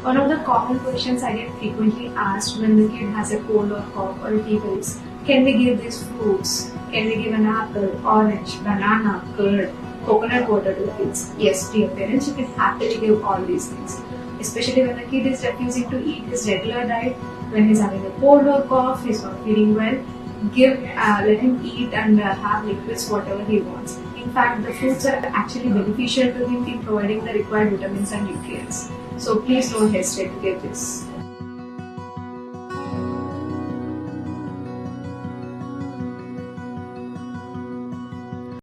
One of the common questions I get frequently asked when the kid has a cold or cough or a fever is, can we give these fruits? Can we give an apple, orange, banana, curd, coconut water to the kids? Yes, dear parents, you can happily give all these things. Especially when the kid is refusing to eat his regular diet, when he's having a cold or cough, he's not feeling well, let him eat and have liquids, whatever he wants. In fact, the fruits are actually beneficial to him in providing the required vitamins and nutrients. So please don't hesitate to give this.